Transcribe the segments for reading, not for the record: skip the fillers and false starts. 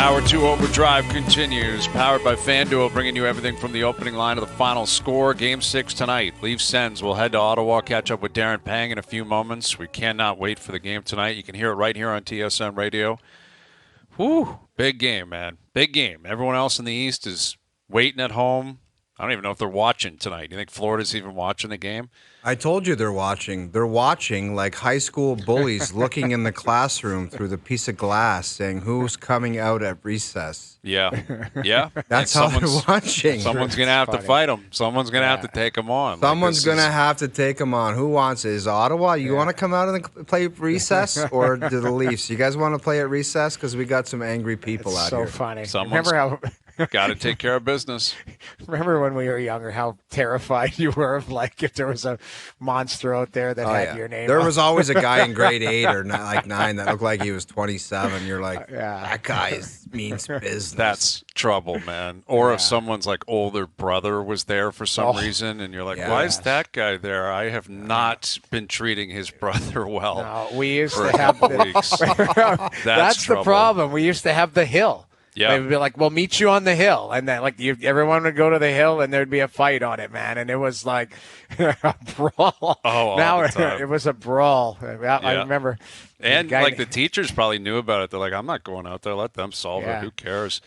Hour 2 Overdrive continues, powered by FanDuel, bringing you everything from the opening line to the final score. Game 6 tonight. Leafs Sens will head to Ottawa, catch up with Darren Pang in a few moments. We cannot wait for the game tonight. You can hear it right here on TSN Radio. Whew, big game, man. Big game. Everyone else in the East is waiting at home. I don't even know if they're watching tonight. Do you think Florida's even watching the game? I told you they're watching. They're watching like high school bullies looking in the classroom through the piece of glass saying who's coming out at recess. Yeah. Yeah. That's how they're watching. Someone's going to have to fight them. Someone's going to have to take them on. Someone's going to have to take them on. Who wants it? Is Ottawa? You want to come out and play recess? Or do the Leafs? You guys want to play at recess? Because we got some angry people out here. So funny. Remember how... Got to take care of business. Remember when we were younger, how terrified you were of, like, if there was a monster out there that had your name. There was always a guy in grade 8 or 9 that looked like he was 27. You're like, that guy means business. That's trouble, man. Or if someone's like older brother was there for some reason, and you're like, why is that guy there? I have not been treating his brother well. No, we used to have weeks. That's the problem. We used to have the hill. Yeah. They'd be like, we'll meet you on the hill. And then, like, everyone would go to the hill, and there'd be a fight on it, man. And it was like a brawl. Oh, now all the time. It was a brawl. I remember. And, like, the teachers probably knew about it. They're like, I'm not going out there. Let them solve it. Who cares?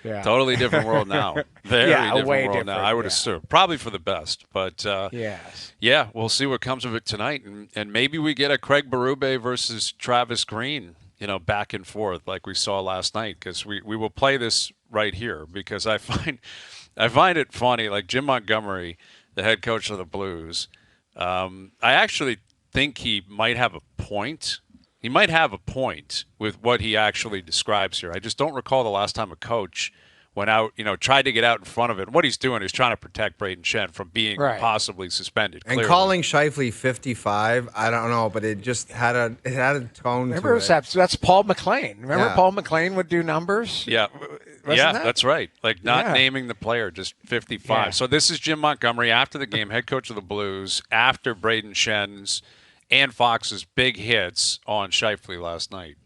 Yeah. Totally different world now. Very different way world now, I would assume. Probably for the best. But, yeah, we'll see what comes of it tonight. And maybe we get a Craig Berube versus Travis Green, back and forth like we saw last night, because we will play this right here, because I find it funny. Like Jim Montgomery, the head coach of the Blues, I actually think he might have a point. He might have a point with what he actually describes here. I just don't recall the last time a coach went out, tried to get out in front of it. What he's doing is trying to protect Brayden Schenn from being possibly suspended. And calling Scheifele 55, I don't know, but it just had a tone. Remember, to it. That's Paul McLean. Remember, Paul McLean would do numbers. Yeah, that's right. Like not naming the player, just 55. Yeah. So this is Jim Montgomery after the game, head coach of the Blues, after Brayden Schenn's and Fox's big hits on Scheifele last night.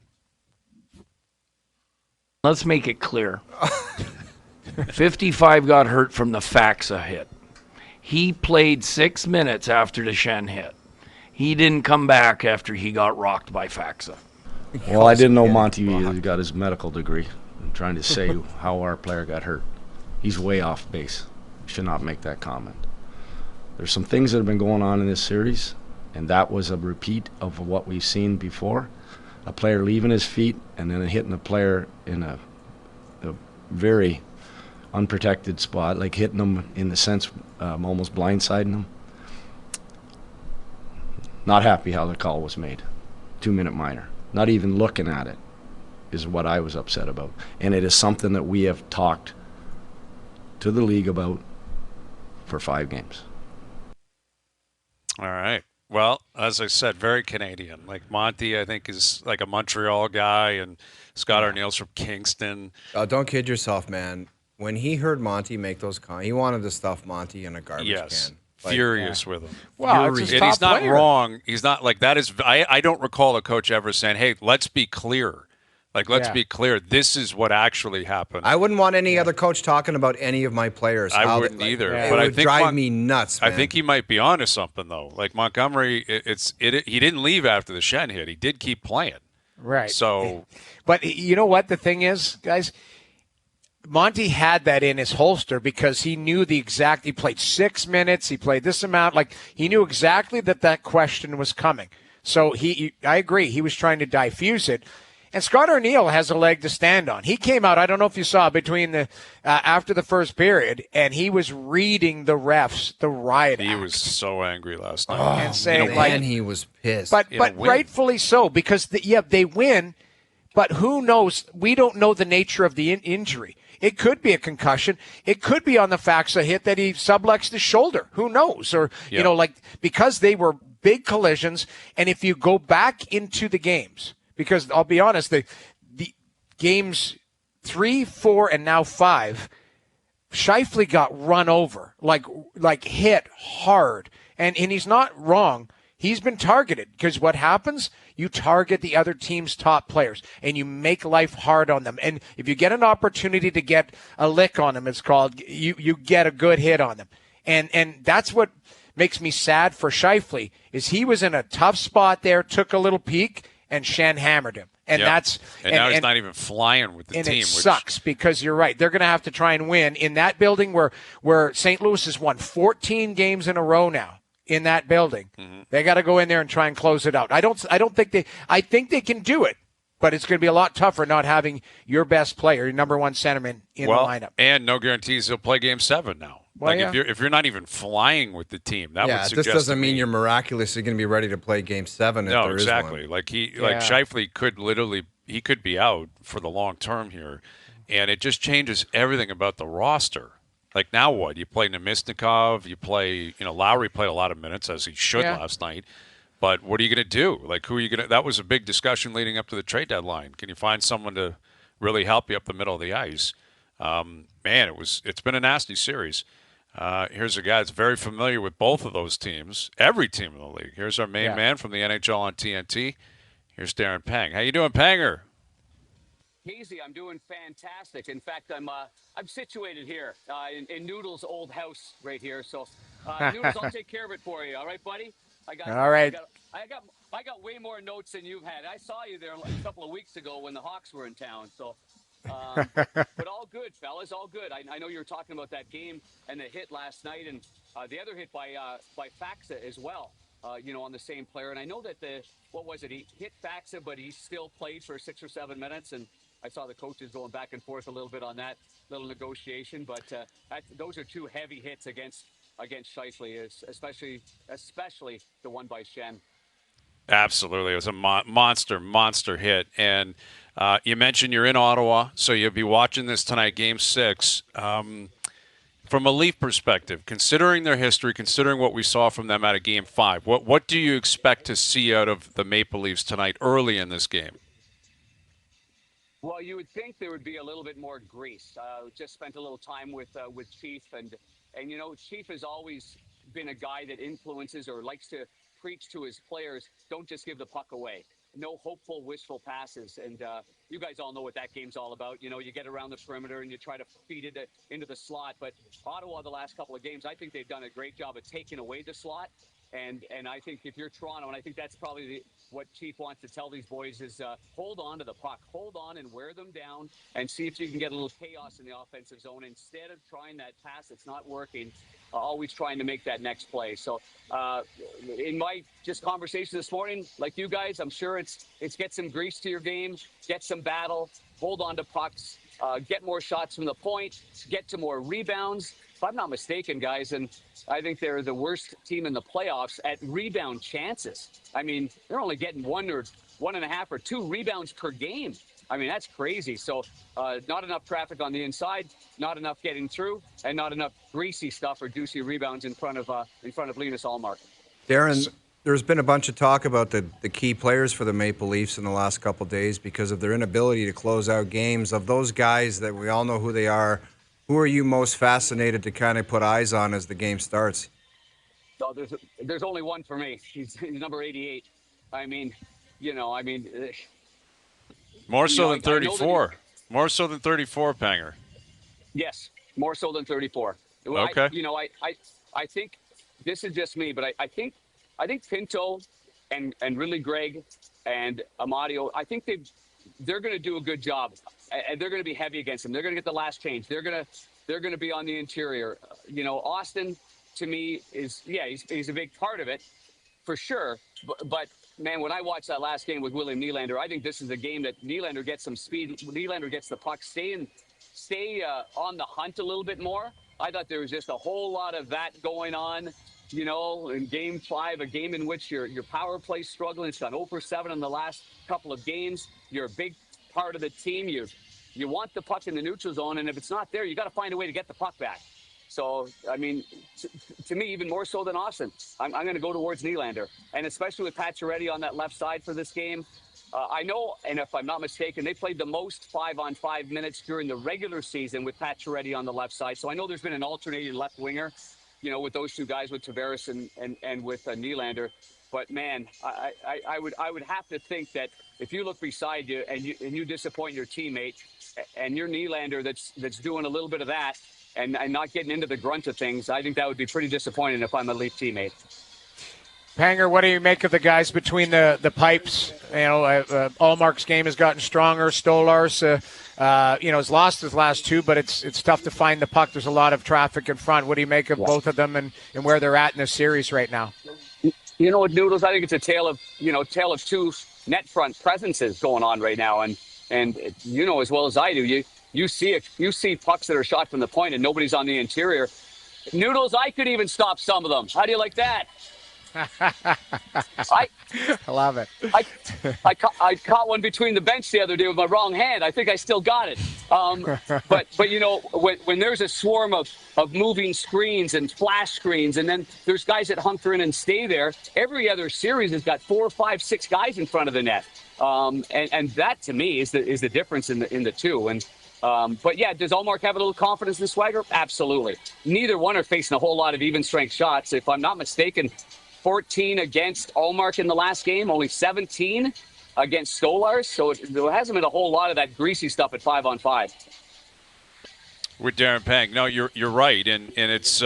Let's make it clear. 55 got hurt from the Faxa hit. He played 6 minutes after the Schenn hit. He didn't come back after he got rocked by Faxa. Well, I didn't know Monty got his medical degree. I'm trying to say how our player got hurt. He's way off base. Should not make that comment. There's some things that have been going on in this series, and that was a repeat of what we've seen before. A player leaving his feet and then hitting a player in a very unprotected spot, like hitting them in the sense almost blindsiding them. Not happy how the call was made. 2-minute minor. Not even looking at it is what I was upset about. And it is something that we have talked to the league about for 5 games. All right. Well, as I said, very Canadian. Like Monty, I think, is like a Montreal guy, and Scott Arniel's from Kingston. Don't kid yourself, man. When he heard Monty make those comments, he wanted to stuff Monty in a garbage can. Furious with him. Well, and he's not wrong. He's not like that. I don't recall a coach ever saying, "Hey, let's be clear." Like, let's be clear. This is what actually happened. I wouldn't want any other coach talking about any of my players. I wouldn't either. It but would I think drive me nuts, man. I think he might be onto something, though. Like Montgomery, he didn't leave after the Schenn hit. He did keep playing. Right. So, but you know what the thing is, guys? Monty had that in his holster because he knew he played 6 minutes. He played this amount. Like, he knew exactly that question was coming. So I agree. He was trying to diffuse it. And Scott Arniel has a leg to stand on. He came out, I don't know if you saw, between the after the first period, and he was reading the refs, the riot act. He was so angry last night. And saying, and he was pissed. But rightfully so, because they win, but who knows? We don't know the nature of the injury. It could be a concussion. It could be on the Faxa hit that he sublexed his shoulder. Who knows? Or, because they were big collisions, and if you go back into the games, because I'll be honest, the games 3, 4, and now 5, Scheifele got run over, like hit hard. And he's not wrong. He's been targeted because what happens, you target the other team's top players, and you make life hard on them. And if you get an opportunity to get a lick on them, it's called, you get a good hit on them. And that's what makes me sad for Scheifele, is he was in a tough spot there, took a little peek, and Schenn hammered him. And that's now he's not even flying with the team. And it sucks, because you're right. They're going to have to try and win in that building where St. Louis has won 14 games in a row now in that building. Mm-hmm. They got to go in there and try and close it out. I think they can do it, but it's going to be a lot tougher not having your best player, your number one centerman in the lineup. And no guarantees he'll play Game 7 now. Well, if you're not even flying with the team, that would suggest this doesn't mean you're miraculously going to be ready to play Game 7. No, exactly. Like Scheifele could be out for the long term here, and it just changes everything about the roster. Like, now what? You play Namestnikov, you play, Lowry played a lot of minutes, as he should last night. But what are you going to do? Like, who are you going to? That was a big discussion leading up to the trade deadline. Can you find someone to really help you up the middle of the ice? It's been a nasty series. Here's a guy that's very familiar with both of those teams, every team in the league. Here's our main man from the NHL on TNT. Here's Darren Pang. How you doing, Panger? Easy, I'm doing fantastic. In fact, I'm situated here in Noodles' old house right here. So, Noodles, I'll take care of it for you. All right, buddy? I got way more notes than you've had. I saw you there a couple of weeks ago when the Hawks were in town. So. But all good, fellas, all good. I know you were talking about that game and the hit last night, and the other hit by Faxa as well, on the same player. And I know that he hit Faxa, but he still played for 6 or 7 minutes, and I saw the coaches going back and forth a little bit on that little negotiation. But those are two heavy hits against Scheifele, especially the one by Schenn. Absolutely. It was a monster hit. And you mentioned you're in Ottawa, so you'll be watching this tonight, Game 6. From a Leaf perspective, considering their history, considering what we saw from them out of Game 5, what do you expect to see out of the Maple Leafs tonight early in this game? Well, you would think there would be a little bit more grease. Just spent a little time with Chief, and Chief has always been a guy that influences or likes to preach to his players, don't just give the puck away. No hopeful, wishful passes. And you guys all know what that game's all about. You get around the perimeter and you try to feed it into the slot. But Ottawa, the last couple of games, I think they've done a great job of taking away the slot. And I think if you're Toronto, and I think that's probably what Chief wants to tell these boys is hold on to the puck. Hold on and wear them down and see if you can get a little chaos in the offensive zone instead of trying that pass that's not working, always trying to make that next play. So in my just conversation this morning, like you guys, I'm sure it's get some grease to your game, get some battle, hold on to pucks, get more shots from the point, get to more rebounds. If I'm not mistaken, guys, and I think they're the worst team in the playoffs at rebound chances. I mean, they're only getting 1 or 1.5 or 2 rebounds per game. I mean, that's crazy. So not enough traffic on the inside, not enough getting through, and not enough greasy stuff or juicy rebounds in front of Linus Ullmark. Darren, there's been a bunch of talk about the key players for the Maple Leafs in the last couple of days because of their inability to close out games. Of those guys that we all know who they are, who are you most fascinated to kind of put eyes on as the game starts? Oh, there's only one for me. He's number 88. More so than 34. More so than 34, Panger. Yes, more so than 34. Okay. I think this is just me, but I think Pinto and really Greg and Amadio, I think they're going to do a good job, and they're going to be heavy against them. They're going to get the last change. They're going to be on the interior. Austin, to me, he's a big part of it, for sure. But man, when I watched that last game with William Nylander, I think this is a game that Nylander gets some speed. Nylander gets the puck, stay on the hunt a little bit more. I thought there was just a whole lot of that going on. In Game 5, a game in which your power play's struggling. It's gone 0-for-7 in the last couple of games. You're a big part of the team. You want the puck in the neutral zone, and if it's not there, you got to find a way to get the puck back. So, I mean, to me, even more so than Austin, I'm going to go towards Nylander. And especially with Pacioretty on that left side for this game, I know, and if I'm not mistaken, they played the most 5-on-5 minutes during the regular season with Pacioretty on the left side. So I know there's been an alternating left winger, with those two guys, with Tavares and with Nylander. But man, I would have to think that if you look beside you and you disappoint your teammate, and your Nylander that's doing a little bit of that and not getting into the grunt of things, I think that would be pretty disappointing if I'm a Leaf teammate. Panger, what do you make of the guys between the pipes? Allmark's game has gotten stronger. Stolarz, has lost his last two, but it's tough to find the puck. There's a lot of traffic in front. What do you make of both of them and where they're at in the series right now? You know what, Noodles? I think it's a tale of two net front presences going on right now, and you know as well as I do, you see pucks that are shot from the point and nobody's on the interior. Noodles, I could even stop some of them. How do you like that? I love it. I caught one between the bench the other day with my wrong hand. I think I still got it. But you know, when there's a swarm of moving screens and flash screens, and then there's guys that hunker in and stay there, every other series has got 4, 5, 6 guys in front of the net. And that to me is the difference in the two. And but yeah, does Allmark have a little confidence in swagger? Absolutely. Neither one are facing a whole lot of even strength shots. If I'm not mistaken, 14 against Allmark in the last game, only 17 against Stolarz. So there hasn't been a whole lot of that greasy stuff at 5-on-5. With Darren Pang. No, you're right, and it's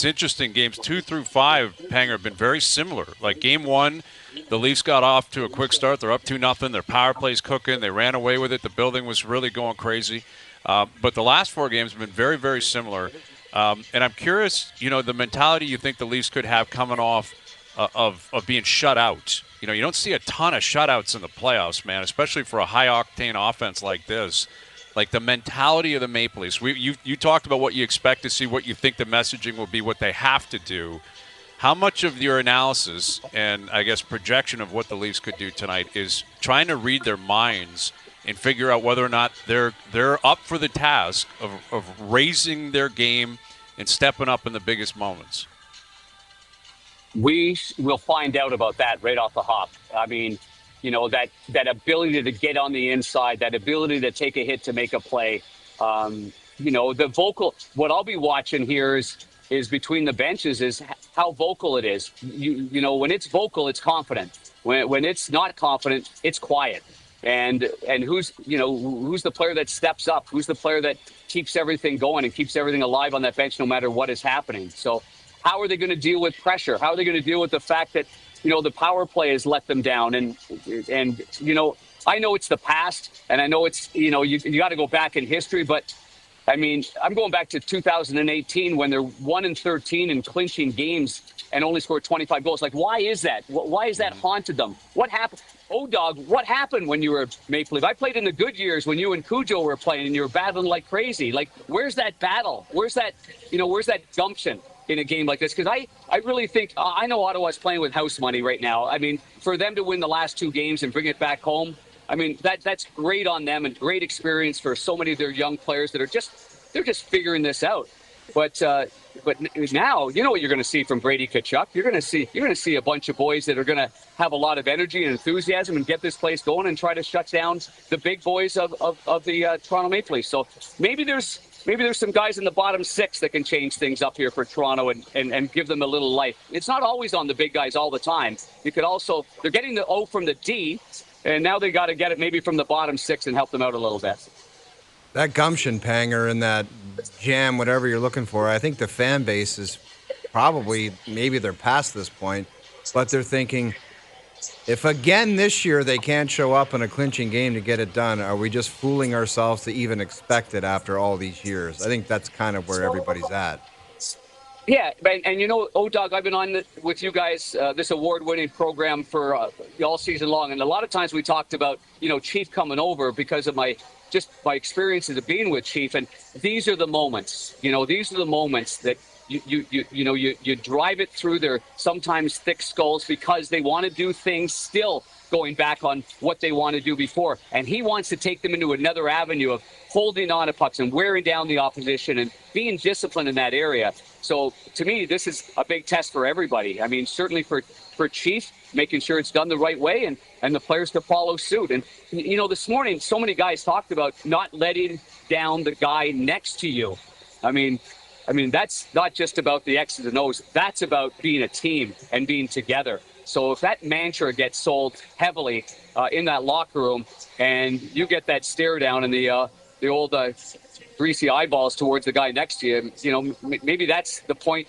interesting. Games 2 through 5, Pang, have been very similar. Like game 1, the Leafs got off to a quick start. They're up 2-0. Their power play's cooking. They ran away with it. The building was really going crazy. But the last 4 games have been very, very similar. And I'm curious, the mentality you think the Leafs could have coming off of being shut out. You don't see a ton of shutouts in the playoffs, man, especially for a high-octane offense like this. Like the mentality of the Maple Leafs. You talked about what you expect to see, what you think the messaging will be, what they have to do. How much of your analysis and, I guess, projection of what the Leafs could do tonight is trying to read their minds and figure out whether or not they're up for the task of raising their game and stepping up in the biggest moments? We will find out about that right off the hop. I mean, that ability to get on the inside, that ability to take a hit to make a play. The vocal, what I'll be watching here is between the benches is how vocal it is. When it's vocal, it's confident. When it's not confident, it's quiet. And who's the player that steps up? Who's the player that keeps everything going and keeps everything alive on that bench no matter what is happening? So how are they going to deal with pressure? How are they going to deal with the fact that, the power play has let them down? And I know it's the past, and I know it's, you got to go back in history, but I mean, I'm going back to 2018 when they're 1-13 in clinching games and only scored 25 goals. Like, why is that? Why is that haunted them? What happened? O-Dog, what happened when you were Maple Leaf? I played in the good years when you and Cujo were playing and you were battling like crazy. Like, where's that battle? Where's that gumption in a game like this? Because I really think, I know Ottawa's playing with house money right now. I mean, for them to win the last 2 games and bring it back home, I mean, that's great on them and great experience for so many of their young players that are they're just figuring this out. But now, you know what you're going to see from Brady Tkachuk. You're going to see a bunch of boys that are going to have a lot of energy and enthusiasm and get this place going and try to shut down the big boys of the Toronto Maple Leafs. So maybe there's some guys in the bottom 6 that can change things up here for Toronto and give them a little life. It's not always on the big guys all the time. You could also, they're getting the O from the D, and now they got to get it maybe from the bottom 6 and help them out a little bit. That gumption, Panger, and that jam, whatever you're looking for, I think the fan base is probably, maybe they're past this point, but they're thinking, if again this year they can't show up in a clinching game to get it done, are we just fooling ourselves to even expect it after all these years? I think that's kind of where everybody's at. Yeah, and O-Dog, I've been on with you guys, this award-winning program for all season long, and a lot of times we talked about, Chief coming over because of my experiences of being with Chief, and these are the moments, these are the moments that you drive it through their sometimes thick skulls because they want to do things still going back on what they want to do before. And he wants to take them into another avenue of holding on to pucks and wearing down the opposition and being disciplined in that area. So to me, this is a big test for everybody. I mean, certainly for Chief, making sure it's done the right way and the players to follow suit. And, this morning, so many guys talked about not letting down the guy next to you. I mean, that's not just about the X's and O's. That's about being a team and being together. So if that mantra gets sold heavily in that locker room, and you get that stare down and the old greasy eyeballs towards the guy next to you, maybe that's the point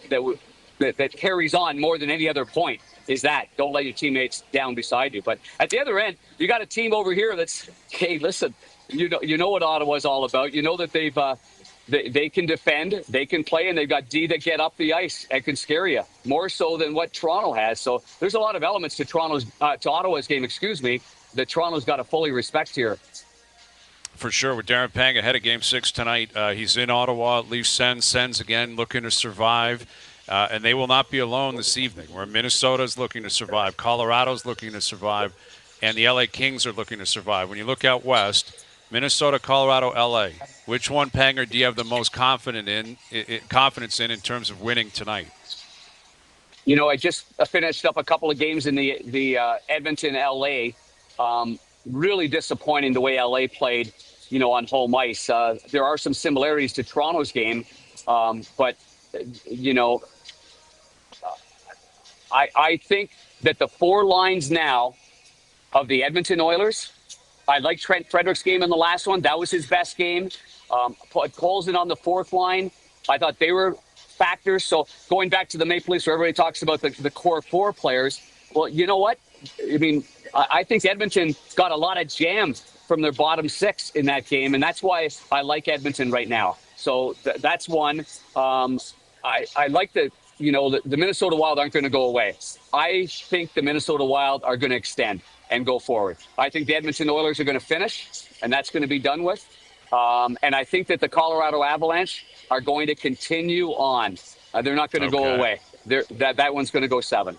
that carries on more than any other point. Is that don't let your teammates down beside you. But at the other end, you got a team over here that's, hey, listen, you know what Ottawa's all about. You know that they can defend, they can play, and they've got D that get up the ice and can scare you more so than what Toronto has. So there's a lot of elements to Ottawa's game, that Toronto's got to fully respect here. For sure, with Darren Pang ahead of Game 6 tonight. He's in Ottawa. Leafs Sens again looking to survive. And they will not be alone this evening, where Minnesota's looking to survive, Colorado's looking to survive, and the LA Kings are looking to survive. When you look out west, Minnesota, Colorado, LA, which one, Panger, do you have the most confidence in terms of winning tonight? I just finished up a couple of games in the Edmonton, LA. Really disappointing the way LA played, on home ice. There are some similarities to Toronto's game, but I think that the four lines now of the Edmonton Oilers, I like Trent Frederick's game in the last one. That was his best game. Put Colson on the fourth line. I thought they were factors. So going back to the Maple Leafs, where everybody talks about the core four players, well, you know what? I mean, I think Edmonton got a lot of jam from their bottom six in that game, and that's why I like Edmonton right now. So that's one. I like the Minnesota Wild aren't going to go away. I think the Minnesota Wild are going to extend and go forward. I think the Edmonton Oilers are going to finish, and that's going to be done with. And I think that the Colorado Avalanche are going to continue on. They're not going to go away. That one's going to go 7.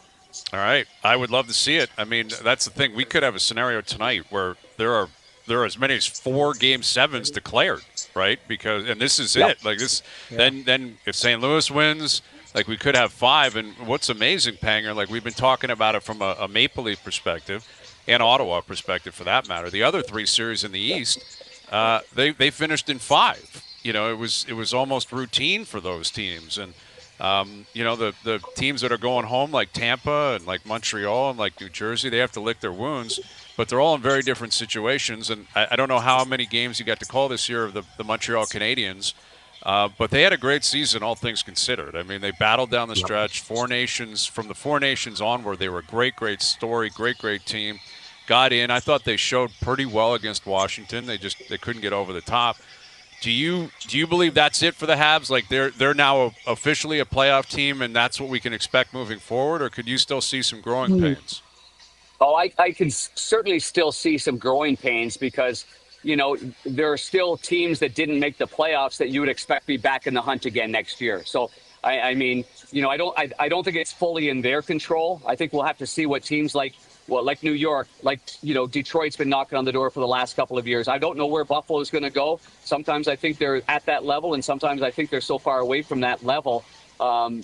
All right. I would love to see it. I mean, that's the thing. We could have a scenario tonight where there are as many as 4 Game 7s declared, right? And this is it. Like this. Yeah. Then if St. Louis wins, like we could have 5. And what's amazing, Panger, like we've been talking about it from a Maple Leaf perspective and Ottawa perspective for that matter. The other 3 series in the East, they finished in 5. It was almost routine for those teams. And the teams that are going home like Tampa and like Montreal and like New Jersey, they have to lick their wounds, but they're all in very different situations. And I don't know how many games you got to call this year of the Montreal Canadiens, but they had a great season, all things considered. I mean, they battled down the stretch. From the Four Nations onward, they were a great story, great team. Got in. I thought they showed pretty well against Washington. They couldn't get over the top. Do you believe that's it for the Habs? Like they're now officially a playoff team, and that's what we can expect moving forward, or could you still see some growing pains? Oh, I can certainly still see some growing pains because there are still teams that didn't make the playoffs that you would expect to be back in the hunt again next year. So I mean, I don't think it's fully in their control. I think we'll have to see what teams like New York, Detroit's been knocking on the door for the last couple of years. I don't know where Buffalo's going to go. Sometimes I think they're at that level, and sometimes I think they're so far away from that level. I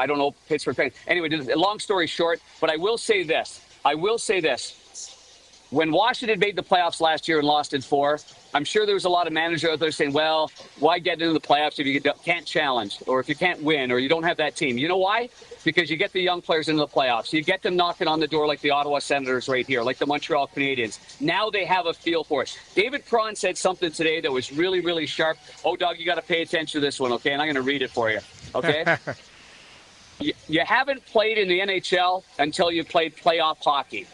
don't know Pittsburgh. Anyway, long story short, but I will say this. When Washington made the playoffs last year and lost in 4, I'm sure there was a lot of managers out there saying, well, why get into the playoffs if you can't challenge or if you can't win or you don't have that team? You know why? Because you get the young players into the playoffs. You get them knocking on the door like the Ottawa Senators right here, like the Montreal Canadiens. Now they have a feel for it. David Prawn said something today that was really, really sharp. Oh, Doug, you got to pay attention to this one, okay? And I'm going to read it for you, okay? You haven't played in the NHL until you played playoff hockey.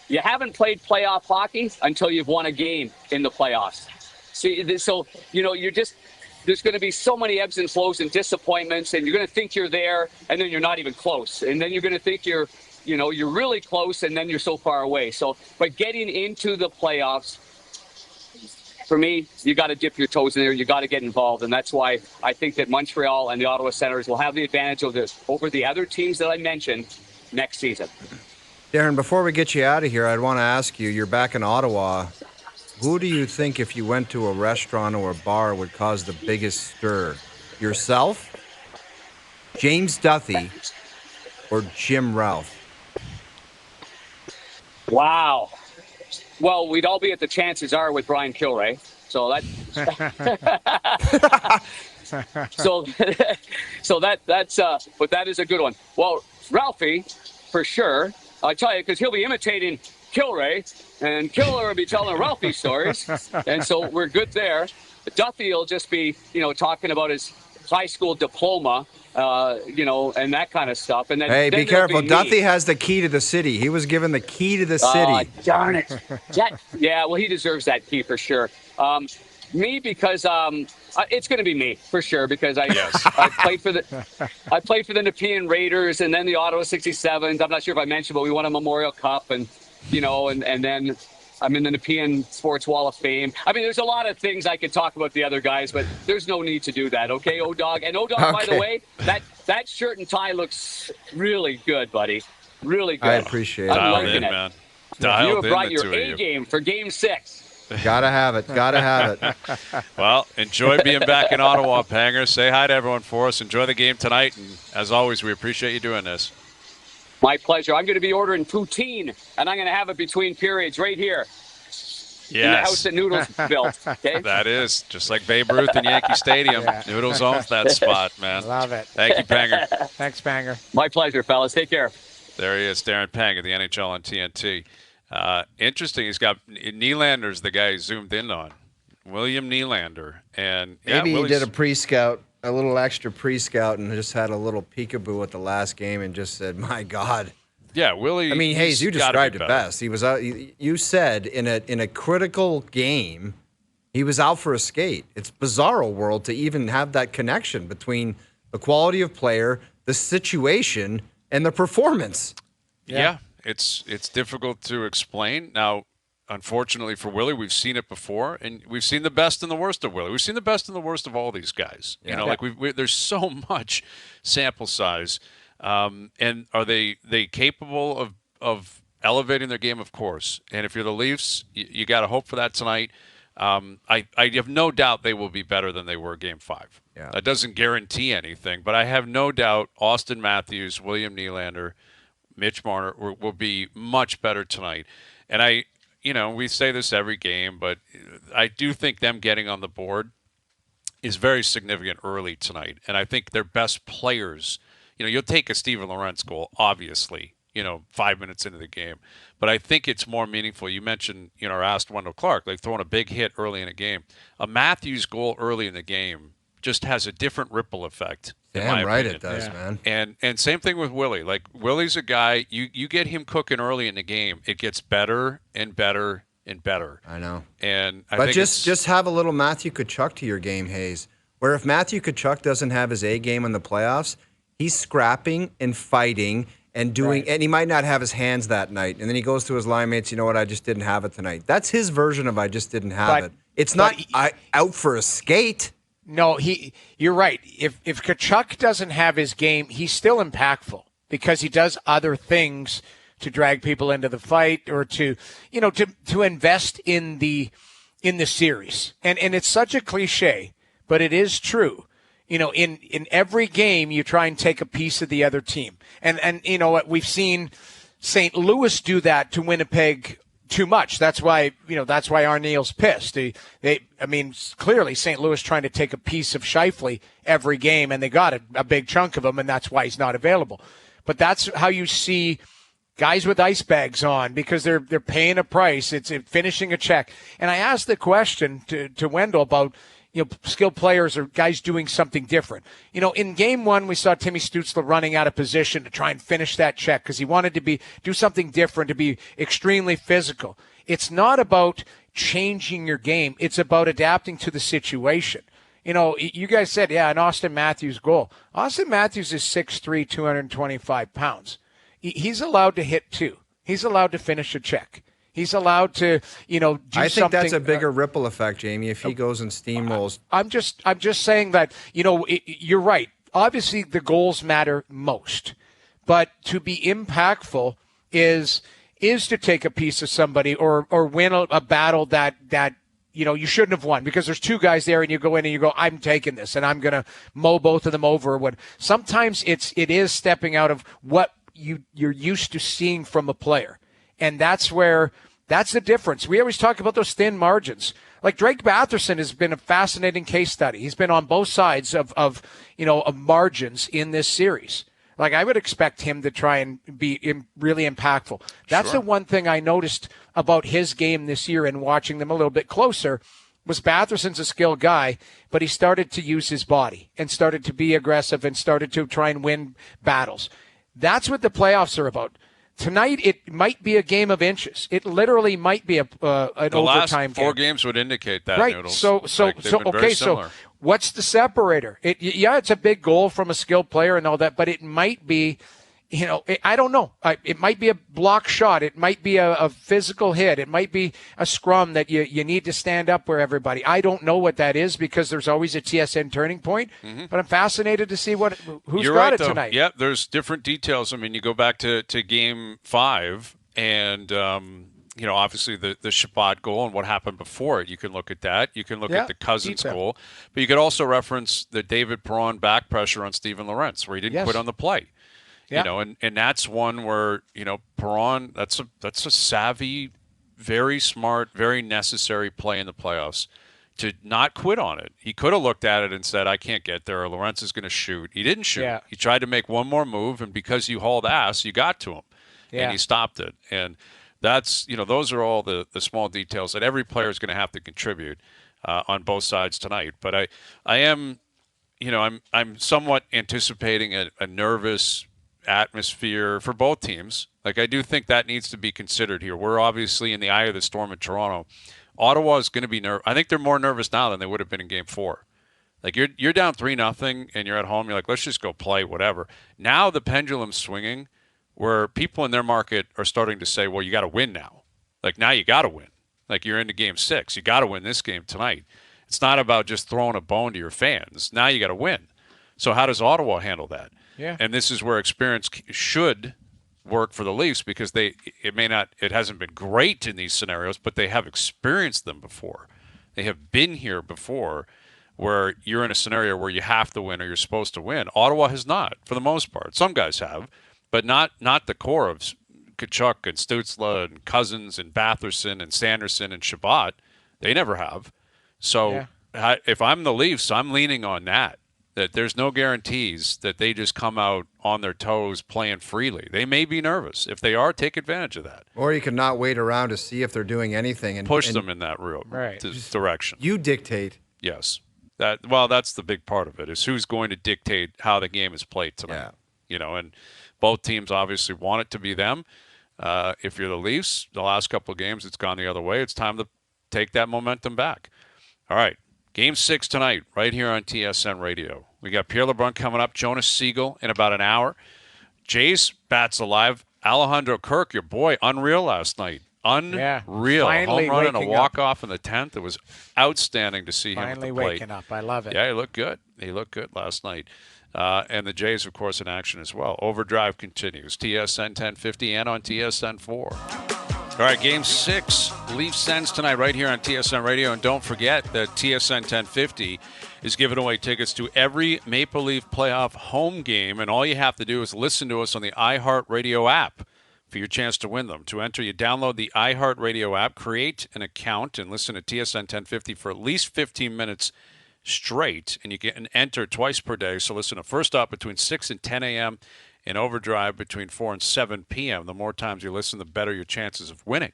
You haven't played playoff hockey until you've won a game in the playoffs. See, so, there's going to be so many ebbs and flows and disappointments, and you're going to think you're there, and then you're not even close. And then you're going to think you're really close, and then you're so far away. So, but getting into the playoffs, for me, you got to dip your toes in there. You got to get involved, and that's why I think that Montreal and the Ottawa Senators will have the advantage over the other teams that I mentioned next season. Darren, before we get you out of here, I'd want to ask you, you're back in Ottawa. Who do you think, if you went to a restaurant or a bar, would cause the biggest stir? Yourself, James Duthie, or Jim Ralph? Wow. Well, we'd all be at the Chances Are with Brian Kilray. So that's but that is a good one. Well, Ralphie, for sure. I tell you, because he'll be imitating Kilray, and Killer will be telling Ralphie stories, and so we're good there. Duffy will just be, talking about his high school diploma, and that kind of stuff. And then, hey, then be careful. Be Duffy has the key to the city. He was given the key to the city. Darn it. Yeah, well, he deserves that key for sure. Me, because it's going to be me for sure, because I played for the Nepean Raiders and then the Ottawa 67s. I'm not sure if I mentioned, but we won a Memorial Cup, and then I'm in the Nepean Sports Wall of Fame. I mean, there's a lot of things I could talk about the other guys, but there's no need to do that, okay, O-Dog? And O-Dog, by the way, that shirt and tie looks really good, buddy. Really good. I appreciate it. I'm Dialed liking in, it. man. You Dialed have brought in, your the two of you. A-game for Game 6. Gotta have it. Well, enjoy being back in Ottawa, Panger. Say hi to everyone for us. Enjoy the game tonight. And as always, we appreciate you doing this. My pleasure. I'm going to be ordering poutine, and I'm going to have it between periods right here. In the house that Noodles built. Okay? That is. Just like Babe Ruth in Yankee Stadium. Yeah. Noodles owns that spot, man. Love it. Thank you, Panger. Thanks, Panger. My pleasure, fellas. Take care. There he is, Darren Pang of the NHL on TNT. Interesting. He's got Nylander's the guy he zoomed in on. William Nylander. And maybe he did a little extra pre-scout, and just had a little peekaboo at the last game and just said, my God. Yeah, Willie. I mean, Hayes, you described it best. He was out. You said in a critical game, he was out for a skate. It's bizarro world to even have that connection between the quality of player, the situation, and the performance. Yeah, it's difficult to explain. Now, unfortunately for Willie, we've seen it before, and we've seen the best and the worst of Willie. We've seen the best and the worst of all these guys. Yeah. There's so much sample size. And are they capable of elevating their game? Of course. And if you're the Leafs, you got to hope for that tonight. I have no doubt they will be better than they were Game 5. Yeah. That doesn't guarantee anything, but I have no doubt Austin Matthews, William Nylander, Mitch Marner will be much better tonight. And we say this every game, but I do think them getting on the board is very significant early tonight. And I think their best players, you'll take a Steven Lorentz goal, obviously, 5 minutes into the game. But I think it's more meaningful. You mentioned, or asked Wendell Clark, like throwing a big hit early in a game. A Matthews goal early in the game just has a different ripple effect. Damn right it does, man. And same thing with Willie. Like, Willie's a guy, you get him cooking early in the game, it gets better and better and better. I know. And I but think just have a little Matthew Tkachuk to your game, Hayes. Where if Matthew Tkachuk doesn't have his A game in the playoffs, he's scrapping and fighting and doing, and he might not have his hands that night. And then he goes to his line mates, you know what, I just didn't have it tonight. That's his version of I just didn't have it. It's not out for a skate. No, you're right. If Tkachuk doesn't have his game, he's still impactful because he does other things to drag people into the fight or to invest in the series. And it's such a cliche, but it is true. In every game, you try and take a piece of the other team. And you know what, we've seen St. Louis do that to Winnipeg too much. That's why Arniel's pissed. Clearly St. Louis trying to take a piece of Scheifele every game, and they got a big chunk of him, and that's why he's not available. But that's how you see guys with ice bags on because they're paying a price. It's finishing a check. And I asked the question to Wendell about skilled players or guys doing something different. In Game 1, we saw Timmy Stützle running out of position to try and finish that check because he wanted to do something different, to be extremely physical. It's not about changing your game. It's about adapting to the situation. You guys said, an Austin Matthews goal. Austin Matthews is 6'3", 225 pounds. He's allowed to hit two. He's allowed to finish a check. He's allowed to, do something. I think that's a bigger ripple effect, Jamie, if he goes and steamrolls. I'm just saying that, you're right. Obviously, the goals matter most. But to be impactful is to take a piece of somebody or win a battle that you shouldn't have won because there's two guys there and you go in and you go, I'm taking this and I'm going to mow both of them over. Sometimes it is stepping out of what you're used to seeing from a player. And that's the difference. We always talk about those thin margins. Like Drake Batherson has been a fascinating case study. He's been on both sides of margins in this series. Like, I would expect him to try and be really impactful. That's the one thing I noticed about his game this year and watching them a little bit closer was Batherson's a skilled guy, but he started to use his body and started to be aggressive and started to try and win battles. That's what the playoffs are about. Tonight, it might be a game of inches. It literally might be an overtime game. The last 4 games would indicate that, right. Noodles. So what's the separator? It's a big goal from a skilled player and all that, but it might be, I don't know. It might be a block shot. It might be a physical hit. It might be a scrum that you need to stand up where everybody. I don't know what that is because there's always a TSN turning point, but I'm fascinated to see who's You're got right, it though. tonight. Yeah, there's different details. I mean, you go back to Game 5 and, obviously the Shabbat goal and what happened before it. You can look at that. You can look at the Cousins goal. But you could also reference the David Perron back pressure on Steven Lorentz where he didn't quit on the play. Yeah. And that's one where, Perron, that's a savvy, very smart, very necessary play in the playoffs to not quit on it. He could have looked at it and said, I can't get there, or Lorentz is going to shoot. He didn't shoot. Yeah. He tried to make one more move, and because you hauled ass, you got to him. Yeah. And he stopped it. And that's, those are all the small details that every player is going to have to contribute on both sides tonight. But I am, I'm somewhat anticipating a nervous atmosphere for both teams. Like, I do think that needs to be considered here. We're obviously in the eye of the storm in Toronto. Ottawa is going to be nervous. I think they're more nervous now than they would have been in Game 4. Like, you're down 3-0 and you're at home. You're like, let's just go play, whatever. Now the pendulum's swinging where people in their market are starting to say, well, you got to win now. Like, now you got to win. Like, you're into Game 6. You got to win this game tonight. It's not about just throwing a bone to your fans. Now you got to win. So how does Ottawa handle that? Yeah. And this is where experience should work for the Leafs because it hasn't been great in these scenarios, but they have experienced them before. They have been here before where you're in a scenario where you have to win or you're supposed to win. Ottawa has not, for the most part. Some guys have, but not the core of Tkachuk and Stützle and Cousins and Batherson and Sanderson and Shabbat. They never have. So if I'm the Leafs, I'm leaning on that there's no guarantees that they just come out on their toes playing freely. They may be nervous. If they are, take advantage of that. Or you can not wait around to see if they're doing anything. And push them in that direction. You dictate. Yes. That's the big part of it, is who's going to dictate how the game is played tonight. Yeah. And both teams obviously want it to be them. If you're the Leafs, the last couple of games, it's gone the other way. It's time to take that momentum back. All right. Game 6 tonight, right here on TSN Radio. We got Pierre LeBrun coming up, Jonas Siegel in about an hour. Jays bats alive. Alejandro Kirk, your boy, unreal last night. Unreal. Finally home run and a walk-off up. in the 10th. It was outstanding to see him at the plate. Waking up. I love it. Yeah, he looked good. He looked good last night. And the Jays, of course, in action as well. Overdrive continues. TSN 1050 and on TSN 4. All right, Game 6, Leafs Sens tonight right here on TSN Radio. And don't forget that TSN 1050 is giving away tickets to every Maple Leaf playoff home game. And all you have to do is listen to us on the iHeartRadio app for your chance to win them. To enter, you download the iHeartRadio app, create an account, and listen to TSN 1050 for at least 15 minutes straight. And you can enter twice per day. So listen to First Up between 6 and 10 a.m., in Overdrive between 4 and 7 p.m. The more times you listen, the better your chances of winning.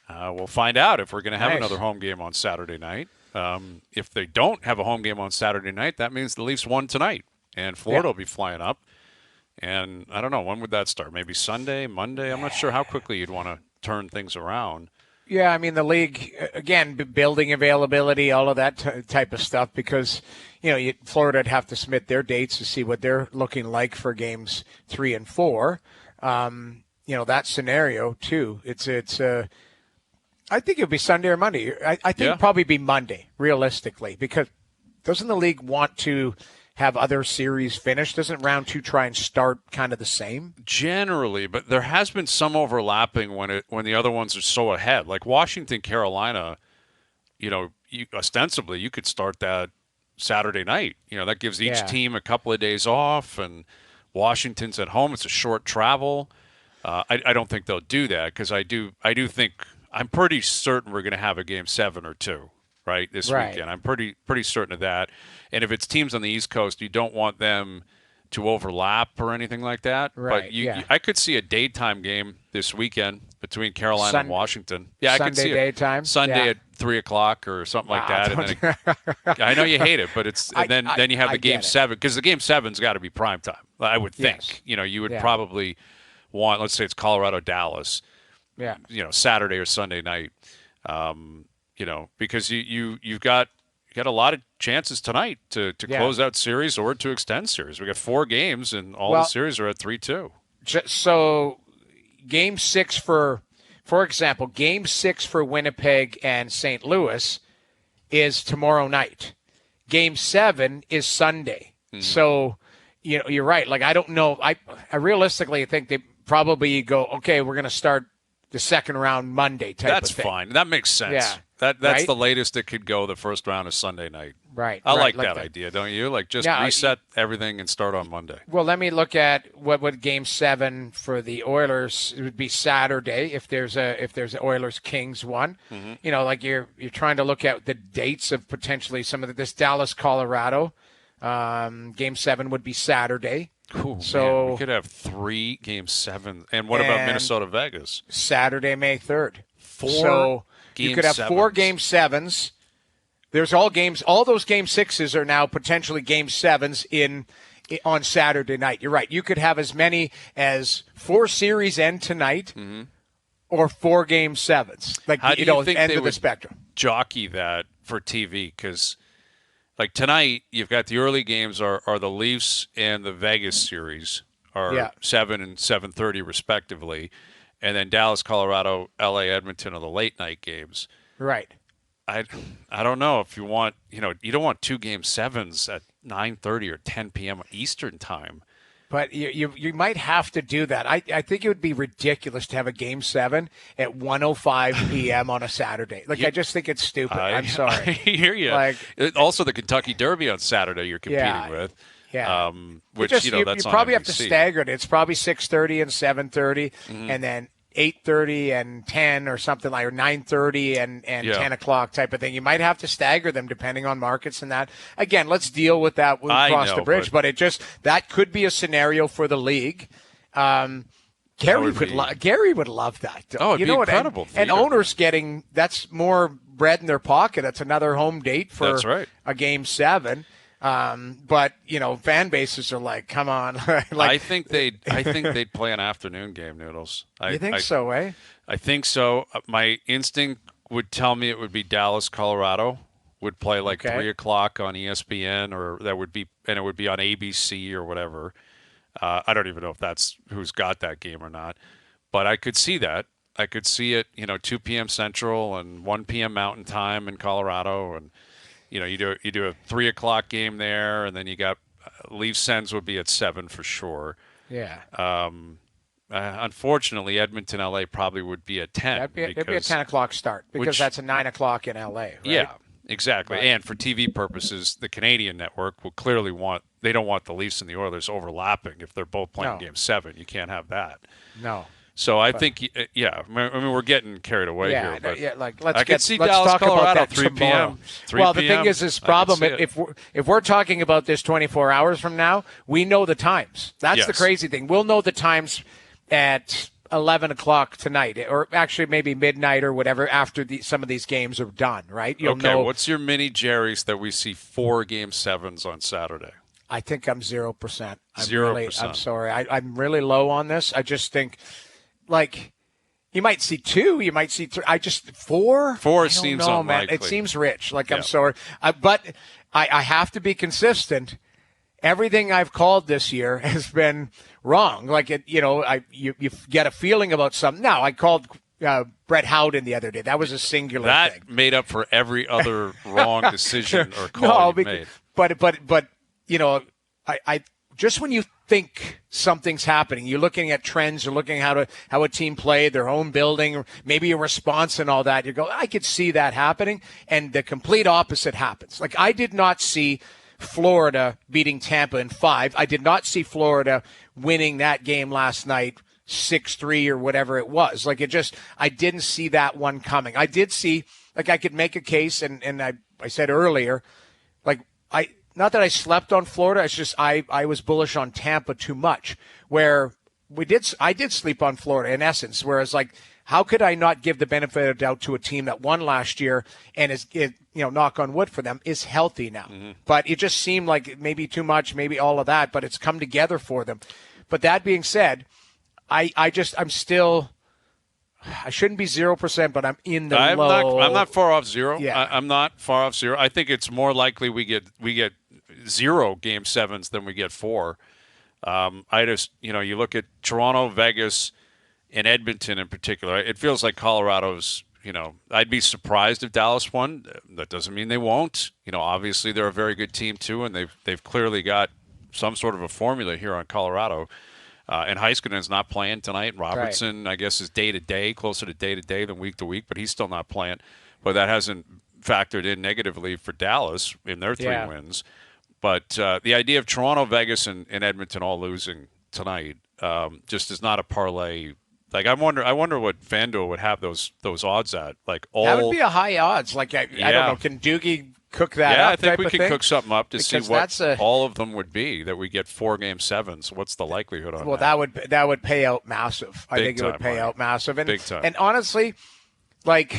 We'll find out if we're going to have another home game on Saturday night. If they don't have a home game on Saturday night, that means the Leafs won tonight, and Florida will be flying up. And I don't know, when would that start? Maybe Sunday, Monday? I'm not sure how quickly you'd want to turn things around. Yeah, I mean, the league, again, building availability, all of that type of stuff, because, Florida would have to submit their dates to see what they're looking like for games 3 and 4. That scenario, too. I think it would be Sunday or Monday. I think it would probably be Monday, realistically, because doesn't the league want to have other series finished? Doesn't round 2 try and start kind of the same? Generally, but there has been some overlapping when the other ones are so ahead. Like Washington, Carolina, ostensibly you could start that Saturday night. That gives each team a couple of days off, and Washington's at home. It's a short travel. I don't think they'll do that because I do think I'm pretty certain we're going to have a game 7 or 2. Right, this weekend. I'm pretty certain of that. And if it's teams on the East Coast, you don't want them to overlap or anything like that. Right, But I could see a daytime game this weekend between Carolina and Washington. Yeah, I could see daytime. Sunday at 3:00 or something like that. And then I know you hate it, but it's and then you have the game 7 because the game 7's got to be prime time. I would think. Yes. You would probably want, let's say it's Colorado Dallas. Yeah. Saturday or Sunday night. Because you've got a lot of chances tonight to close out series or to extend series. We got 4 games and all the series are at 3-2. So game 6 for example, game 6 for Winnipeg and St. Louis is tomorrow night. Game 7 is Sunday. So, you're right. Like, I don't know. I realistically think they probably go, okay, we're going to start the second round Monday type That's of thing. fine. That makes sense. Yeah. That's right? the latest it could go. The first round is Sunday night. Right. I like that idea, don't you? Like, just reset everything and start on Monday. Well, let me look at what would game 7 for the Oilers. It would be Saturday if there's a Oilers Kings one. Mm-hmm. Like you're trying to look at the dates of potentially some of this Dallas Colorado. Game 7 would be Saturday. Cool. So we could have 3 game 7. And what about Minnesota Vegas? Saturday, May 3rd. 4 So game you could have 4 7s. game 7s. There's all those game 6s are now potentially game 7s on Saturday night. You're right. You could have as many as 4 series end tonight or 4 game 7s. Like, How do you think end they of the would spectrum. jockey that for TV? Because, like, tonight, you've got the early games are the Leafs and the Vegas series are 7 and 7:30 respectively. And then Dallas, Colorado, LA, Edmonton are the late night games. Right. I don't know if you want, you don't want 2 game 7s at 9:30 or 10 p.m. Eastern time. But you might have to do that. I think it would be ridiculous to have a game 7 at 1:05 p.m. on a Saturday. Like, I just think it's stupid. I'm sorry. I hear you. Like, also, the Kentucky Derby on Saturday you're competing with. Yeah. Which, that's you on probably have to NBC. stagger it. It's probably 6:30 and 7:30, and then 8:30 and 10 or something like, or 9:30 and 10 o'clock type of thing. You might have to stagger them depending on markets and that. Again, let's deal with that when we cross the bridge. But that could be a scenario for the league. Gary would love that. Oh, it'd be incredible. And owners getting, that's more bread in their pocket. That's another home date for a game 7. But fan bases are like, come on. Like, I think they'd play an afternoon game, Noodles. You think so, eh? I think so. My instinct would tell me it would be Dallas, Colorado would play like 3 o'clock on ESPN, or it would be on ABC or whatever. I don't even know if that's who's got that game or not, but I could see that. I could see it, 2 p.m. Central and 1 p.m. Mountain Time in Colorado, and you do a 3 o'clock game there, and then you got Leafs Sens would be at 7 for sure. Yeah. Unfortunately, Edmonton, LA probably would be at 10. It'd be a 10 o'clock start because that's a 9 o'clock in LA, right? Yeah, exactly. Right. And for TV purposes, the Canadian network will clearly they don't want the Leafs and the Oilers overlapping if they're both playing game 7. You can't have that. No. So I think, I mean, we're getting carried away here. But let's see talk Dallas, about Colorado, that 3 tomorrow. p.m. Well, the thing is, this problem, if we're talking about this 24 hours from now, we know the times. That's the crazy thing. We'll know the times at 11 o'clock tonight, or actually maybe midnight or whatever after some of these games are done, right? You'll know. What's your mini Jerry's that we see 4 game 7s on Saturday? I think I'm 0%. 0%. I'm sorry. I'm really low on this. I just think, like, you might see 2, you might see 3. 4? 4 seems unlikely. Man. It seems rich. Like, I'm sorry. But I have to be consistent. Everything I've called this year has been wrong. Like, you get a feeling about something. Now, I called Brett Howden the other day. That was a singular thing. That made up for every other wrong decision or call you made. But I just when you think something's happening, you're looking at trends, you're looking at how a team played, their own building, or maybe a response and all that. You go, I could see that happening, and the complete opposite happens. Like, I did not see Florida beating Tampa in 5. I did not see Florida winning that game last night 6-3 or whatever it was. Like, I didn't see that one coming. I did see, like, I could make a case, and I said earlier, like, not that I slept on Florida. It's just I was bullish on Tampa too much, where I did sleep on Florida in essence, whereas like, how could I not give the benefit of the doubt to a team that won last year and knock on wood for them, is healthy now? Mm-hmm. But it just seemed like maybe too much, maybe all of that, but it's come together for them. But that being said, I shouldn't be 0%, but I'm in the low. I'm not far off zero. Yeah. I'm not far off zero. I think it's more likely we get 0 Game 7s than we get 4. I just, you look at Toronto, Vegas, and Edmonton in particular. It feels like Colorado's, I'd be surprised if Dallas won. That doesn't mean they won't. Obviously they're a very good team too, and they've clearly got some sort of a formula here on Colorado. And Heiskanen's not playing tonight. Robertson, right, I guess, is day-to-day, closer to day-to-day than week-to-week, but he's still not playing. But that hasn't factored in negatively for Dallas in their 3 wins. But the idea of Toronto, Vegas, and Edmonton all losing tonight just is not a parlay. Like, I wonder what FanDuel would have those odds at. Like, that would be a high odds. Like, I don't know. Can Doogie cook that up? Yeah, I think we can cook something up to see what what all of them would be, that we get 4 Game 7s. What's the likelihood on that? Well, that would pay out massive. I think it would pay out massive. And, big time. And honestly, like,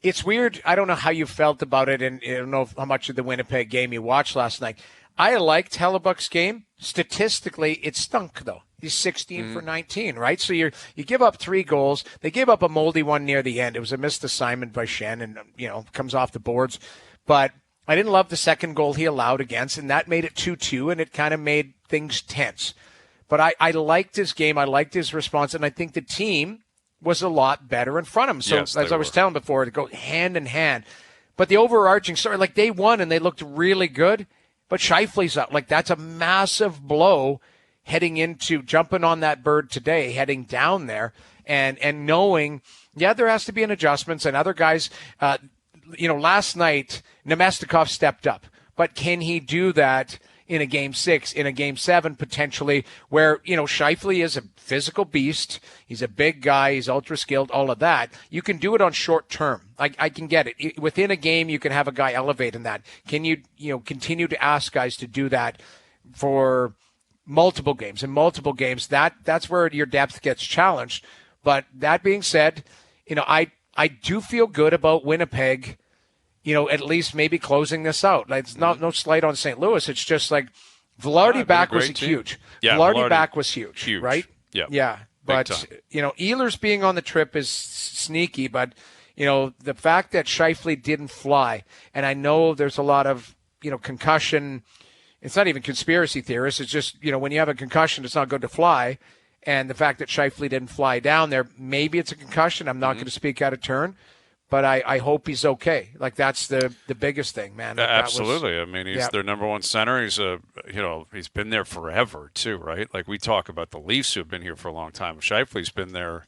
it's weird. I don't know how you felt about it, and I don't know how much of the Winnipeg game you watched last night. I liked Hellebuck's game. Statistically, it stunk, though. He's 16 for 19, right? So you give up 3 goals. They gave up a moldy one near the end. It was a missed assignment by Shen, and comes off the boards. But I didn't love the second goal he allowed against, and that made it 2-2, and it kind of made things tense. But I liked his game. I liked his response, and I think the team was a lot better in front of him. So yes, as I was telling before, to go hand in hand. But the overarching story, like, they won and they looked really good, but Scheifele's up. Like, that's a massive blow heading into jumping on that bird today, heading down there, and knowing, there has to be an adjustments, and other guys, last night, Nemestikov stepped up. But can he do that in a Game 6, in a Game 7, potentially, where, Scheifele is a physical beast. He's a big guy. He's ultra-skilled, all of that. You can do it on short term. I can get it. Within a game, you can have a guy elevate in that. Can you, continue to ask guys to do that for multiple games? In multiple games, that's where your depth gets challenged. But that being said, I do feel good about Winnipeg, at least maybe closing this out. Like, it's no slight on St. Louis. It's just like Velarde back was huge. Yeah, Velarde back was huge, right? Yeah. Yeah. But, Ehlers being on the trip is sneaky. But, the fact that Scheifele didn't fly, and I know there's a lot of, concussion. It's not even conspiracy theorists. It's just, when you have a concussion, it's not good to fly. And the fact that Scheifele didn't fly down there, maybe it's a concussion. I'm not going to speak out of turn, but I hope he's okay. Like, that's the biggest thing, man. Absolutely. I mean, he's their number one center. He's he's been there forever too, right? Like, we talk about the Leafs who have been here for a long time. Scheifele's been there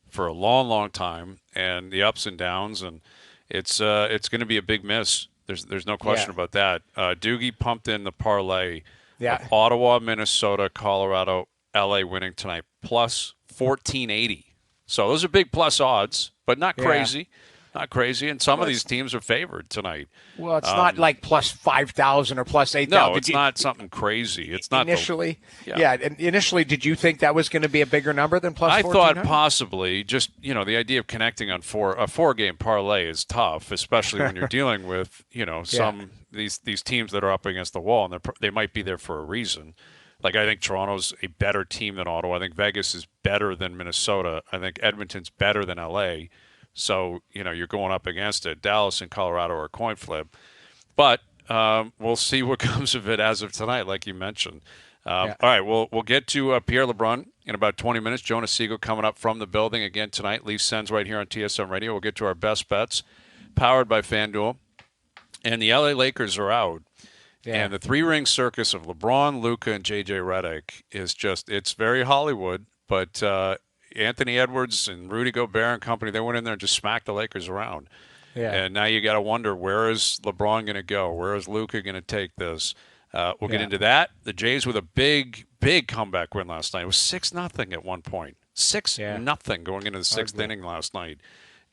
for a long, long time, and the ups and downs, and it's going to be a big miss. There's no question about that. Doogie pumped in the parlay of Ottawa, Minnesota, Colorado, LA winning tonight, plus 1480. So those are big plus odds, but not crazy. Not crazy. And some of these teams are favored tonight. Well, it's not like plus 5,000 or plus 8,000. No, it's not something crazy. It's not initially. Initially, did you think that was going to be a bigger number than plus 1400? I thought possibly. Just, the idea of connecting on a 4-game parlay is tough, especially when you're dealing with, some these teams that are up against the wall, and they might be there for a reason. Like, I think Toronto's a better team than Ottawa. I think Vegas is better than Minnesota. I think Edmonton's better than LA. So, you're going up against it. Dallas and Colorado are a coin flip. But we'll see what comes of it as of tonight, like you mentioned. All right, we'll get to Pierre LeBrun in about 20 minutes. Jonas Siegel coming up from the building again tonight. Leafs Sens right here on TSM Radio. We'll get to our best bets, powered by FanDuel. And the LA Lakers are out. Yeah. And the 3-ring circus of LeBron, Luka, and J.J. Redick is it's very Hollywood. But Anthony Edwards and Rudy Gobert and company, they went in there and just smacked the Lakers around. Yeah. And now you got to wonder, where is LeBron going to go? Where is Luka going to take this? We'll get into that. The Jays with a big, big comeback win last night. It was 6-0 at one point. 6-0 going into the sixth inning last night.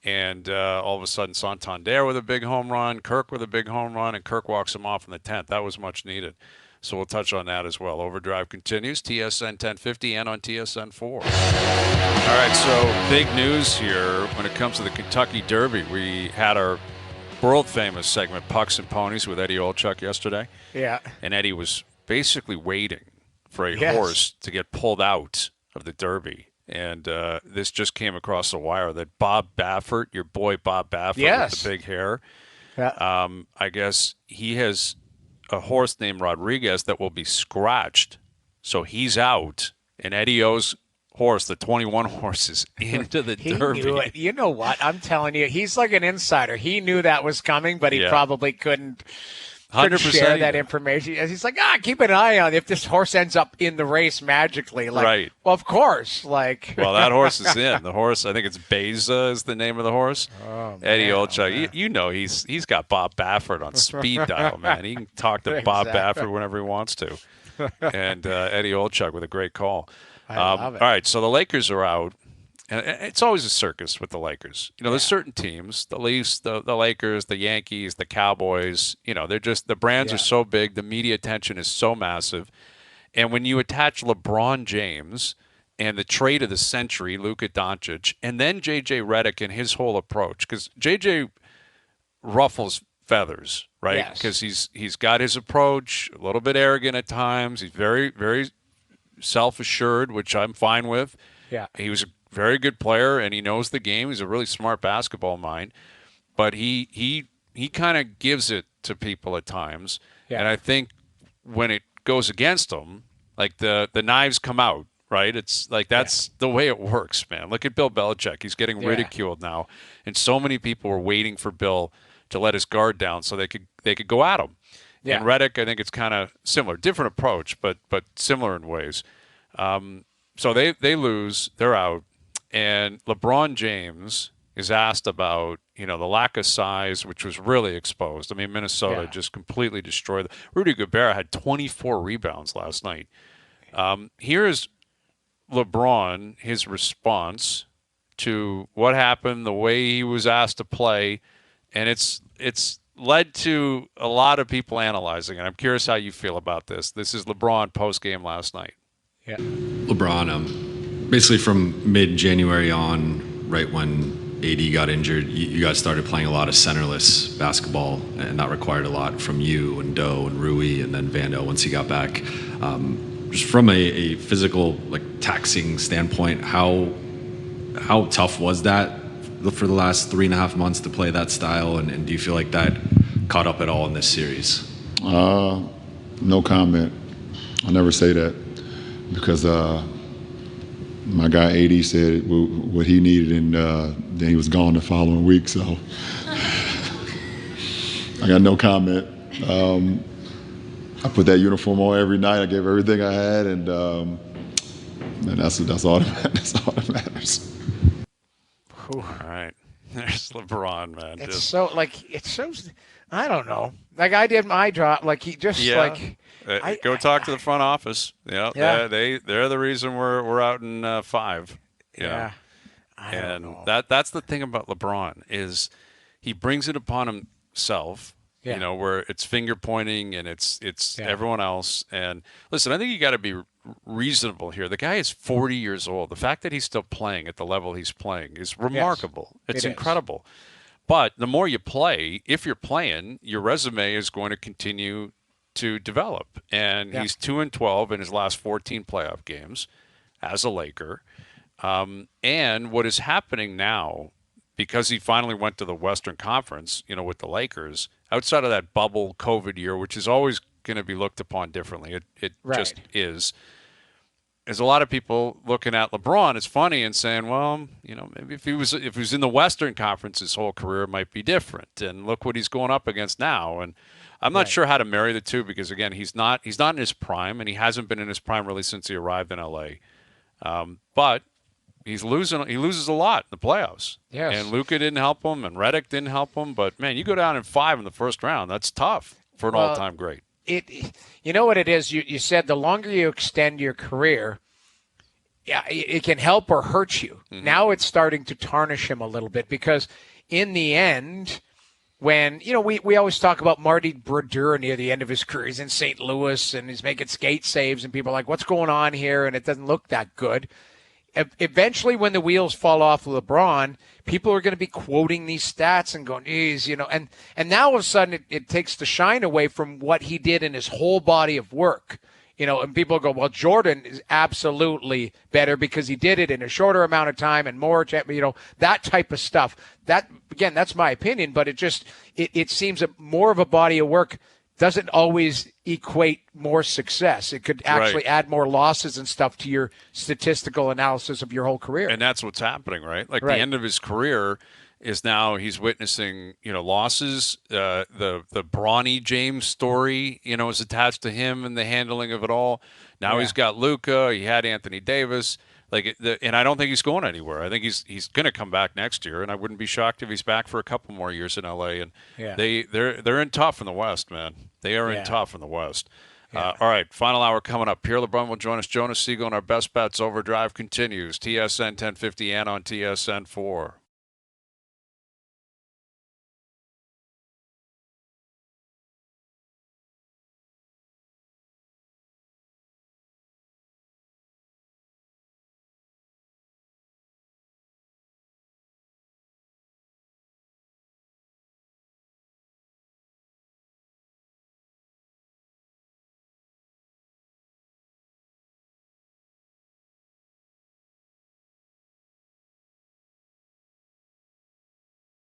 And all of a sudden, Santander with a big home run, Kirk with a big home run, and Kirk walks him off in the 10th. That was much needed. So we'll touch on that as well. Overdrive continues, TSN 1050 and on TSN 4. All right, so big news here when it comes to the Kentucky Derby. We had our world-famous segment, Pucks and Ponies, with Eddie Olczyk yesterday. Yeah. And Eddie was basically waiting for a horse to get pulled out of the Derby. And this just came across the wire that Bob Baffert, your boy Bob Baffert with the big hair, I guess he has a horse named Rodriguez that will be scratched. So he's out. And Eddie O's horse, the 21 horse, is into the Derby. Knew it. You know what? I'm telling you, he's like an insider. He knew that was coming, but he probably couldn't 100% share that information. He's like, keep an eye on it. If this horse ends up in the race magically. Like, right. Well, of course. Like, well, that horse is in. The horse, I think it's Beza is the name of the horse. Oh, Eddie Olczyk. You know he's got Bob Baffert on speed dial, man. He can talk to Bob Baffert whenever he wants to. And Eddie Olczyk with a great call. I love it. All right, so the Lakers are out. And it's always a circus with the Lakers. You know, there's certain teams, the Leafs, the Lakers, the Yankees, the Cowboys, you know, they're just, the brands are so big, the media attention is so massive. And when you attach LeBron James and the trade of the century, Luka Doncic, and then J.J. Redick and his whole approach, because J.J. ruffles feathers, right? Because he's got his approach, a little bit arrogant at times. He's very, very self-assured, which I'm fine with. Yeah. He was a very good player, and he knows the game. He's a really smart basketball mind, but he kind of gives it to people at times. Yeah. And I think when it goes against him, like the knives come out, right? It's like that's the way it works, man. Look at Bill Belichick. He's getting ridiculed now, and so many people were waiting for Bill to let his guard down so they could go at him. Yeah. And Redick, I think it's kind of similar, different approach, but similar in ways. So they lose, they're out. And LeBron James is asked about, you know, the lack of size, which was really exposed. I mean, Minnesota just completely destroyed. Rudy Gobert had 24 rebounds last night. Here's LeBron, his response to what happened, the way he was asked to play, and it's led to a lot of people analyzing it. I'm curious how you feel about this. This is LeBron post-game last night. Yeah. LeBron, basically from mid-January on, right when AD got injured, you guys started playing a lot of centerless basketball, and that required a lot from you and Doe and Rui and then Vando once he got back. Just from a physical, like, taxing standpoint, how tough was that for the last 3.5 months to play that style, and do you feel like that caught up at all in this series? No comment. I'll never say that because my guy AD said what he needed, and then he was gone the following week, so I got no comment. I put that uniform on every night. I gave everything I had, and that's all that matters. All right. There's LeBron, man. It's so, like, it shows, I don't know. Like, I did my job. Like, he just, like. Go talk to the front office. You know, they're the reason we're out in 5. Yeah. I don't know. That's the thing about LeBron is he brings it upon himself. Yeah. You know, where it's finger pointing and it's everyone else. And listen, I think you got to be reasonable here. The guy is 40 years old. The fact that he's still playing at the level he's playing is remarkable. Yes, it's incredible. But the more you play, if you're playing, your resume is going to continue to develop. And he's 2-12 in his last 14 playoff games as a Laker. And what is happening now, because he finally went to the Western Conference, you know, with the Lakers, outside of that bubble COVID year, which is always going to be looked upon differently. It just is. There's a lot of people looking at LeBron. It's funny and saying, well, you know, maybe if he was in the Western Conference, his whole career might be different. And look what he's going up against now. And I'm not sure how to marry the two because, again, he's not in his prime, and he hasn't been in his prime really since he arrived in LA. But he loses a lot in the playoffs. Yes. And Luka didn't help him, and Redick didn't help him. But, man, you go down in 5 in the first round. That's tough for an all-time great. You know what it is? You said the longer you extend your career, yeah, it can help or hurt you. Mm-hmm. Now it's starting to tarnish him a little bit because in the end, when, we always talk about Marty Brodeur near the end of his career. He's in St. Louis and he's making skate saves and people are like, what's going on here? And it doesn't look that good. Eventually, when the wheels fall off of LeBron, people are going to be quoting these stats and going, geez, and now all of a sudden it takes the shine away from what he did in his whole body of work. And people go, well, Jordan is absolutely better because he did it in a shorter amount of time and more, that type of stuff. That, again, that's my opinion, but it seems more of a body of work doesn't always equate more success. It could actually add more losses and stuff to your statistical analysis of your whole career. And that's what's happening, right? Like the end of his career is now he's witnessing, losses. The Bronny James story, is attached to him and the handling of it all. Now he's got Luka. He had Anthony Davis. And I don't think he's going anywhere. I think he's going to come back next year, and I wouldn't be shocked if he's back for a couple more years in LA. And they're in tough in the West, man. They are in tough in the West. Yeah. All right, final hour coming up. Pierre LeBrun will join us. Jonas Siegel and our Best Bets Overdrive continues. TSN 1050 and on TSN 4.